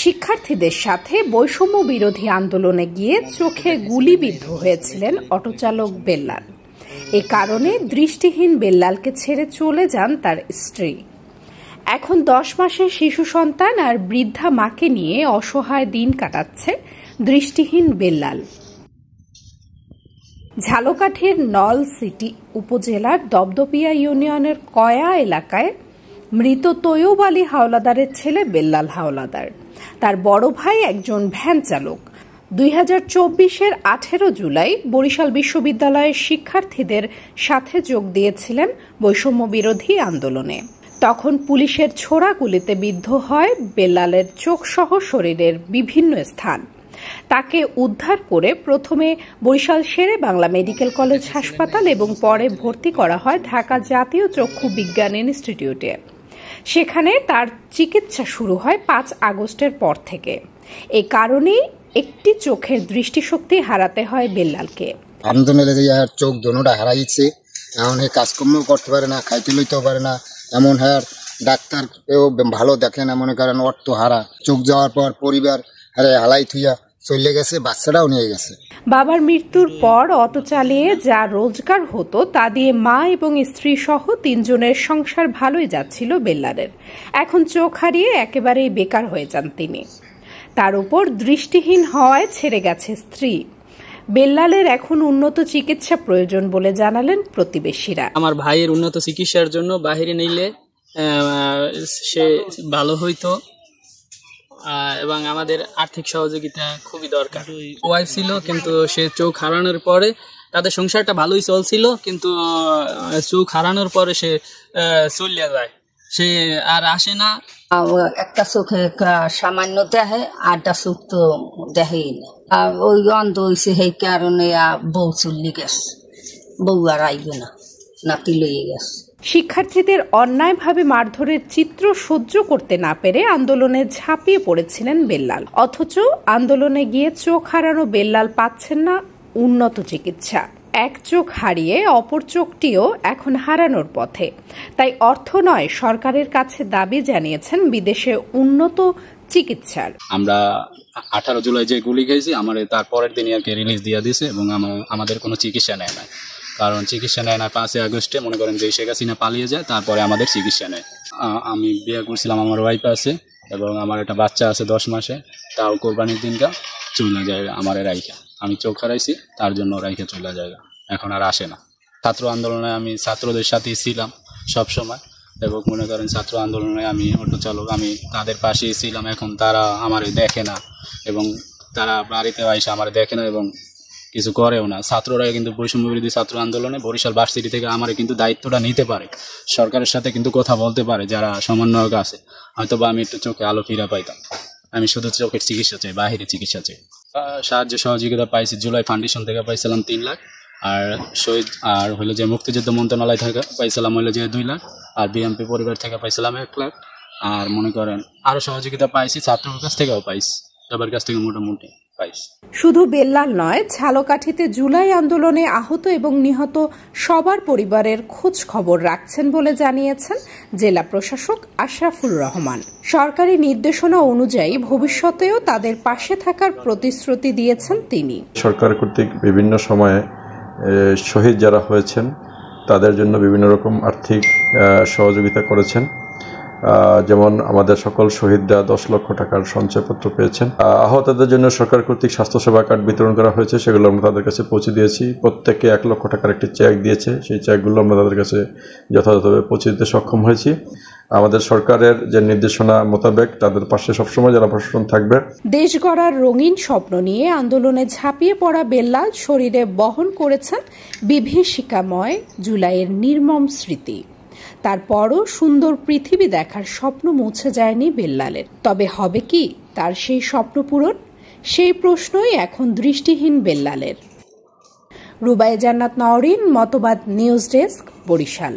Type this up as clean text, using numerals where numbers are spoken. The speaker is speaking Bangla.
শিক্ষার্থীদের সাথে বৈষম্য বিরোধী আন্দোলনে গিয়ে চোখে গুলিবিদ্ধ হয়েছিলেন অটোচালক বেল্লাল। এ কারণে দৃষ্টিহীন বেল্লালকে ছেড়ে চলে যান তার স্ত্রী। এখন 10 মাসের শিশু সন্তান আর বৃদ্ধা মাকে নিয়ে অসহায় দিন কাটাচ্ছে দৃষ্টিহীন বেল্লাল। ঝালকাঠির নলছিটি উপজেলার দপদপিয়া ইউনিয়নের কয়া এলাকায় মৃত তৈয়ব আলী হাওলাদারের ছেলে বেল্লাল হাওলাদার। তার বড় ভাই একজন ভ্যান চালক। 2024-এর 18 জুলাই বরিশাল বিশ্ববিদ্যালয়ের শিক্ষার্থীদের সাথে যোগ দিয়েছিলেন বৈষম্য বিরোধী আন্দোলনে। তখন পুলিশের ছোড়া গুলিতে বিদ্ধ হয় বেল্লালের চোখসহ শরীরের বিভিন্ন স্থান। তাকে উদ্ধার করে প্রথমে বরিশাল শেরে বাংলা মেডিকেল কলেজ হাসপাতাল এবং পরে ভর্তি করা হয় ঢাকা জাতীয় চক্ষু বিজ্ঞান ইনস্টিটিউটে। সেখানে তার চিকিৎসা শুরু হয় 5 আগস্টের পর থেকে। এই কারণেই একটি চোখের দৃষ্টিশক্তি হারাতে হয় বেল্লালকে। আন্দোলনে চোখ দোনোটা হারাইছে, এখন কাজকর্ম করতে পারে না, খাইতে লইতেও পারে না, এমন হার ডাক্তার ভালো দেখে না, মনে করেন অর্থ হারা। চোখ যাওয়ার পর পরিবার হালাই থুইয়া চলে গেছে, বাচ্চাটাও নিয়ে গেছে। বাবার মৃত্যুর পর অটো চালিয়ে যা রোজগার হতো তা দিয়ে মা এবং স্ত্রী সহ 3 জনের সংসার ভালোই যাচ্ছিল বেল্লালের। এখন চোখ হারিয়ে একেবারেই বেকার হয়ে যান তিনি। তার উপর দৃষ্টিহীন হওয়ায় ছেড়ে গেছে স্ত্রী। বেল্লালের এখন উন্নত চিকিৎসা প্রয়োজন বলে জানালেন প্রতিবেশীরা। আমার ভাইয়ের উন্নত চিকিৎসার জন্য বাহিরে নিলে সে ভালো হইতো এবং আমাদের আর্থিক সহযোগিতা খুবই দরকার। ওয়াইফ ছিল, কিন্তু সে চোখ হারানোর পরে তাদের সংসারটা ভালোই চলছিল, কিন্তু চোখ হারানোর পরে সে চলিয়া যায়, সে আর আসে না। একটা চোখে সামান্য দেখে, আরটা চোখ তো দেখেই না। ওই অন্ধ হয়েছে, সেই কারণে বউ চলি গেছে, বউ আর আইবে না, নাতি লইয়ে গেছে। শিক্ষার্থীদের অন্যায়ভাবে মারধরের চিত্র সহ্য করতে না পেরে আন্দোলনে ঝাঁপিয়ে পড়েছিলেন বেল্লাল। অথচ আন্দোলনে গিয়ে চোখ হারানো বেল্লাল পাচ্ছেন না উন্নত চিকিৎসা। এক চোখ হারিয়ে অপর চোখটিও এখন হারানোর পথে। তাই অর্থ নয়, সরকারের কাছে দাবি জানিয়েছেন বিদেশে উন্নত চিকিৎসার। আমরা 18 জুলাই যে গুলি খেয়েছি, আমার তার পরের দিনই আর কি রিলিজ দিয়ে দিয়েছে এবং আমাদের কোনো চিকিৎসা নেয় না। কারণ চিকিৎসা নেয় না 5 আগস্টে, মনে করেন যে শেখ হাসিনা পালিয়ে যায়, তারপরে আমাদের চিকিৎসা নেয়। আমি বিয়ে করছিলাম, আমার ওয়াইফ আছে এবং আমার একটা বাচ্চা আছে 10 মাসে, তাও কোরবানির দিনটা চলে যায় আমার রাইখা। আমি চোখ হারাইছি, তার জন্য রাইখা চলে যায়, এখন আর আসে না। ছাত্র আন্দোলনে আমি ছাত্রদের সাথেই ছিলাম সব সময়, এবং মনে করেন ছাত্র আন্দোলনে আমি অটো চালক, আমি তাদের পাশেই ছিলাম। এখন তারা আমারে দেখে না এবং তারা বাড়িতে এসে আমার দেখে না এবং কিছু করেও না। ছাত্ররা কিন্তু বৈষম্য বিরোধী ছাত্র আন্দোলনে বরিশাল ভার্সিটি থেকে আমার কিন্তু দায়িত্বটা নিতে পারে, সরকারের সাথে কিন্তু কথা বলতে পারে যারা সমন্বয়ক আছে। হয়তো বা আমি একটু চোখে আলো ফিরা পাইতাম। আমি শুধু চোখের চিকিৎসা চাই, বাহিরে চিকিৎসা চাই। সাহায্য সহযোগিতা পাইছি, জুলাই ফাউন্ডেশন থেকে পাইছিলাম 3 লাখ, আর শহীদ আর হলো যে মুক্তিযুদ্ধ মন্ত্রণালয় থেকে পাইছিলাম হলো যে 2 লাখ, আর বিএমপি পরিবার থেকে পাইছিলাম 1 লাখ। আর মনে করেন আরো সহযোগিতা পাইছি, ছাত্রের কাছ থেকেও পাইছি, সবার কাছ থেকে মোটামুটি পাইছি। শুধু বেল্লাল নয়, ঝালকাঠিতে জুলাই আন্দোলনে আহত এবং নিহত সবার পরিবারের খোঁজ খবর রাখছেন বলে জানিয়েছেন জেলা প্রশাসক আশরাফুর রহমান। সরকারি নির্দেশনা অনুযায়ী ভবিষ্যতেও তাদের পাশে থাকার প্রতিশ্রুতি দিয়েছেন তিনি। সরকার কর্তৃক বিভিন্ন সময়ে শহীদ যারা হয়েছেন তাদের জন্য বিভিন্ন রকম আর্থিক সহযোগিতা করেছেন। যেমন আমাদের সকল শহীদরা 10 লক্ষ টাকার সঞ্চয়পত্র পেয়েছেন। আহতদের জন্য সরকার কর্তৃক স্বাস্থ্যসেবা কার্ড বিতরণ করা হয়েছে, সেগুলো আমরা তাদের কাছে পৌঁছে দিয়েছি। প্রত্যেককে 1 লক্ষ টাকার একটি চেক দিয়েছে, সেই চেকগুলো আমরা তাদের কাছে যথাযথভাবে পৌঁছে দিতে সক্ষম হয়েছি। আমাদের সরকারের যে নির্দেশনা মোতাবেক তাদের পাশে সবসময় জেলা প্রশাসন থাকবে। দেশ গড়ার রঙিন স্বপ্ন নিয়ে আন্দোলনে ঝাঁপিয়ে পড়া বেল্লাল শরীরে বহন করেছেন বিভীষিকাময় জুলাইয়ের নির্মম স্মৃতি। তারপরও সুন্দর পৃথিবী দেখার স্বপ্ন মুছে যায়নি বেল্লালের। তবে হবে কি তার সেই স্বপ্ন পূরণ? সেই প্রশ্নই এখন দৃষ্টিহীন বেল্লালের। রুবায়ে জান্নাত নওরিন, মতবাদ নিউজ ডেস্ক, বরিশাল।